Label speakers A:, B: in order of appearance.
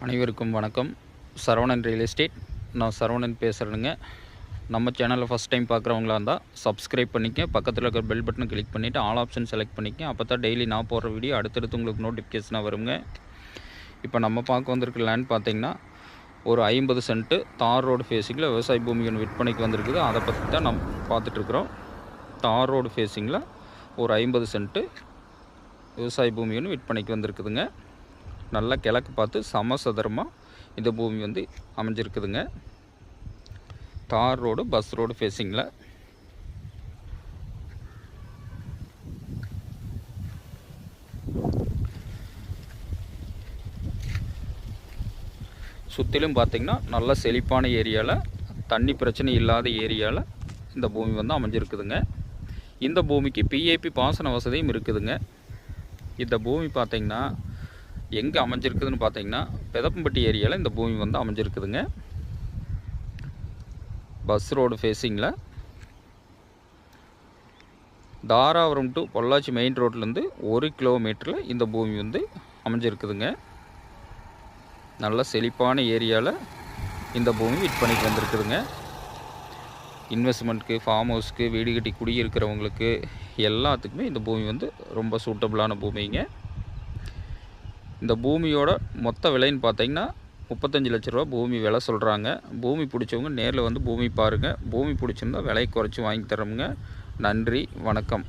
A: அனைவருக்கும் வணக்கம். Saravanan real estate. நான் சரவணன் பேசுகிறேனுங்க. நம்ம சேனலில் ஃபஸ்ட் டைம் பார்க்குறவங்களா இருந்தால் சப்ஸ்கிரைப் பண்ணிக்க, பக்கத்தில் இருக்கிற பெல் பட்டனை கிளிக் பண்ணிவிட்டு ஆல் ஆப்ஷன் செலக்ட் பண்ணிக்க. அப்போ தான் டெய்லி நான் போடுற வீடியோ அடுத்தடுத்து உங்களுக்கு நோட்டிஃபிகேஷனாக வருங்க. இப்போ நம்ம பார்க்க வந்திருக்க லேண்ட் பார்த்திங்கன்னா ஒரு 50 சென்ட்டு தார் ரோடு ஃபேஸிங்கில் விவசாய பூமி ஒன்று விற்பனைக்கு வந்திருக்குது. அதை பற்றி தான் நம்ம பார்த்துட்ருக்குறோம். தார் ரோடு ஃபேஸிங்கில் ஒரு 50 சென்ட்டு விவசாய பூமி ஒன்று விற்பனைக்கு வந்திருக்குதுங்க. நல்லா கிழக்கு பார்த்து சமசதுரமாக இந்த பூமி வந்து அமைஞ்சிருக்குதுங்க. தார் ரோடு, பஸ் ரோடு ஃபேஸிங்கில். சுற்றிலும் பார்த்திங்கன்னா நல்ல செழிப்பான ஏரியாவில், தண்ணி பிரச்சனை இல்லாத ஏரியாவில் இந்த பூமி வந்து அமைஞ்சிருக்குதுங்க. இந்த பூமிக்கு பிஏபி பாசன வசதியும் இருக்குதுங்க. இந்த பூமி பார்த்திங்கன்னா எங்கே அமைஞ்சிருக்குதுன்னு பார்த்தீங்கன்னா பெதப்பம்பட்டி ஏரியாவில் இந்த பூமி வந்து அமைஞ்சிருக்குதுங்க. பஸ் ரோடு ஃபேஸிங்கில் தாராபுரம் டு பொள்ளாச்சி மெயின் ரோட்லேருந்து 1 கிலோமீட்டரில் இந்த பூமி வந்து அமைஞ்சிருக்குதுங்க. நல்ல செழிப்பான ஏரியாவில் இந்த பூமி விற்பனைக்கு வந்திருக்குதுங்க. இன்வெஸ்ட்மெண்ட்டுக்கு, ஃபார்ம் ஹவுஸ்க்கு, வீடு கட்டி குடியிருக்கிறவங்களுக்கு எல்லாத்துக்குமே இந்த பூமி வந்து ரொம்ப சூட்டபுளான பூமிங்க. இந்த பூமியோட மொத்த விலைன்னு பார்த்தீங்கன்னா 35 லட்ச ரூபா பூமி விலை சொல்கிறாங்க. பூமி பிடிச்சவங்க நேரில் வந்து பூமி பாருங்கள். பூமி பிடிச்சிருந்தா விலை குறைச்சி வாங்கி தரோமுங்க. நன்றி, வணக்கம்.